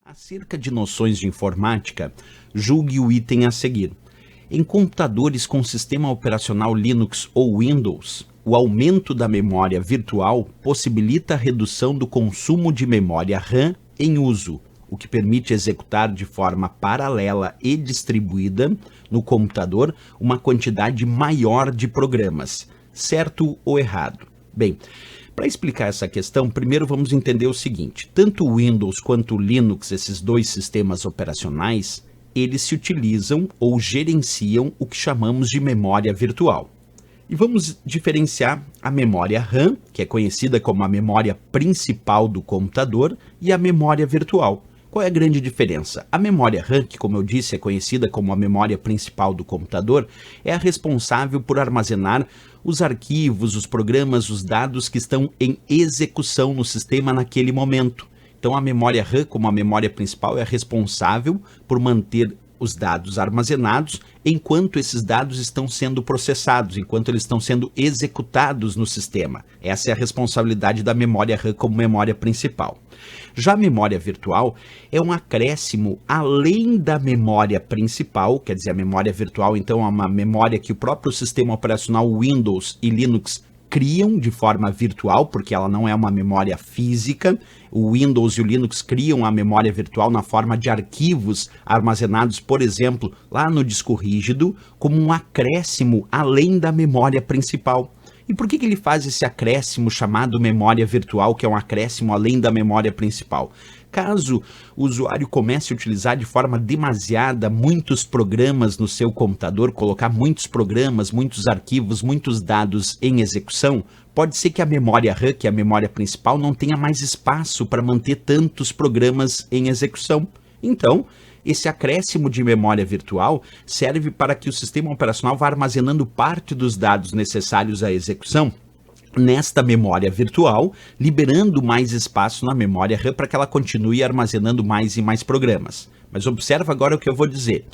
Acerca de noções de informática, julgue o item a seguir. Em computadores com sistema operacional Linux ou Windows, o aumento da memória virtual possibilita a redução do consumo de memória RAM em uso, o que permite executar de forma paralela e distribuída no computador uma quantidade maior de programas. Certo ou errado? Bem, para explicar essa questão, primeiro vamos entender o seguinte: tanto o Windows quanto o Linux, esses dois sistemas operacionais, eles se utilizam ou gerenciam o que chamamos de memória virtual. E vamos diferenciar a memória RAM, que é conhecida como a memória principal do computador, e a memória virtual. Qual é a grande diferença? A memória RAM, que como eu disse é conhecida como a memória principal do computador, é a responsável por armazenar os arquivos, os programas, os dados que estão em execução no sistema naquele momento. Então a memória RAM, como a memória principal, é responsável por manter os dados armazenados enquanto esses dados estão sendo processados, enquanto eles estão sendo executados no sistema. Essa é a responsabilidade da memória RAM como memória principal. Já a memória virtual é um acréscimo além da memória principal, quer dizer, a memória virtual então é uma memória que o próprio sistema operacional Windows e Linux criam de forma virtual, porque ela não é uma memória física. O Windows e o Linux criam a memória virtual na forma de arquivos armazenados, por exemplo, lá no disco rígido, como um acréscimo além da memória principal. E por que ele faz esse acréscimo chamado memória virtual, que é um acréscimo além da memória principal? Caso o usuário comece a utilizar de forma demasiada muitos programas no seu computador, colocar muitos programas, muitos arquivos, muitos dados em execução, pode ser que a memória RAM, que é a memória principal, não tenha mais espaço para manter tantos programas em execução. Então, esse acréscimo de memória virtual serve para que o sistema operacional vá armazenando parte dos dados necessários à execução nesta memória virtual, liberando mais espaço na memória RAM para que ela continue armazenando mais e mais programas. Mas observa agora o que eu vou dizer.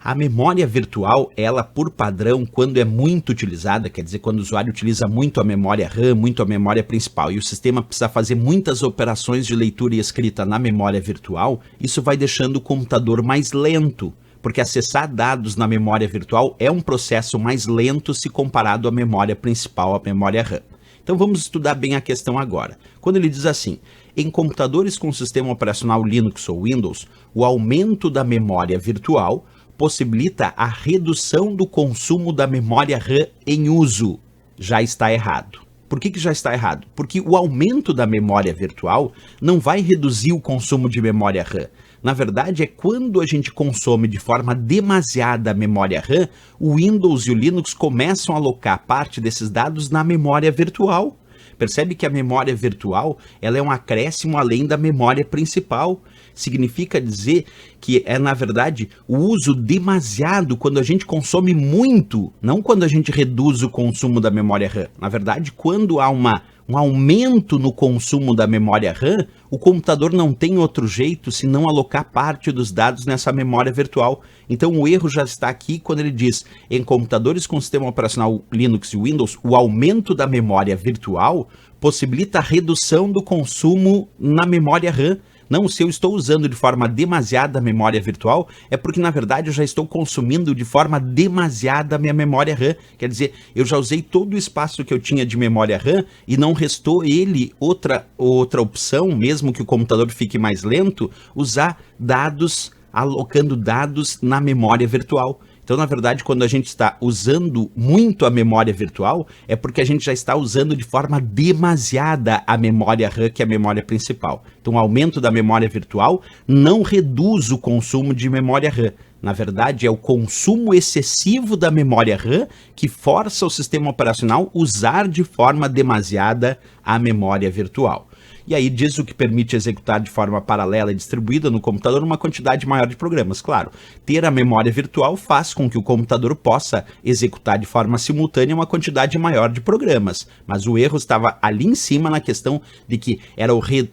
A memória virtual, ela por padrão, quando é muito utilizada, quer dizer, quando o usuário utiliza muito a memória RAM, muito a memória principal, e o sistema precisa fazer muitas operações de leitura e escrita na memória virtual, isso vai deixando o computador mais lento, porque acessar dados na memória virtual é um processo mais lento se comparado à memória principal, à memória RAM. Então vamos estudar bem a questão agora. Quando ele diz assim: em computadores com sistema operacional Linux ou Windows, o aumento da memória virtual possibilita a redução do consumo da memória RAM em uso. Já está errado. Por que já está errado? Porque o aumento da memória virtual não vai reduzir o consumo de memória RAM. Na verdade, é quando a gente consome de forma demasiada a memória RAM, o Windows e o Linux começam a alocar parte desses dados na memória virtual. Percebe que a memória virtual ela é um acréscimo além da memória principal. Significa dizer que é, na verdade, o uso demasiado quando a gente consome muito, não quando a gente reduz o consumo da memória RAM. Na verdade, quando há um aumento no consumo da memória RAM, o computador não tem outro jeito senão alocar parte dos dados nessa memória virtual. Então o erro já está aqui quando ele diz: em computadores com sistema operacional Linux e Windows, o aumento da memória virtual possibilita a redução do consumo na memória RAM. Não, se eu estou usando de forma demasiada a memória virtual, é porque na verdade eu já estou consumindo de forma demasiada a minha memória RAM. Quer dizer, eu já usei todo o espaço que eu tinha de memória RAM e não restou ele outra opção, mesmo que o computador fique mais lento, usar dados, alocando dados na memória virtual. Então, na verdade, quando a gente está usando muito a memória virtual, é porque a gente já está usando de forma demasiada a memória RAM, que é a memória principal. Então, o aumento da memória virtual não reduz o consumo de memória RAM. Na verdade, é o consumo excessivo da memória RAM que força o sistema operacional a usar de forma demasiada a memória virtual. E aí diz o que permite executar de forma paralela e distribuída no computador uma quantidade maior de programas. Claro, ter a memória virtual faz com que o computador possa executar de forma simultânea uma quantidade maior de programas. Mas o erro estava ali em cima na questão de que era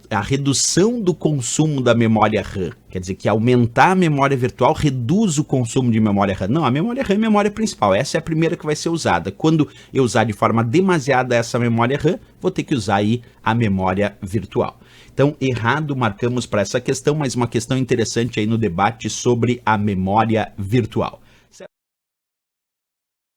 a redução do consumo da memória RAM. Quer dizer que aumentar a memória virtual reduz o consumo de memória RAM. Não, a memória RAM é a memória principal. Essa é a primeira que vai ser usada. Quando eu usar de forma demasiada essa memória RAM, vou ter que usar aí a memória virtual. Então, errado marcamos para essa questão, mas uma questão interessante aí no debate sobre a memória virtual.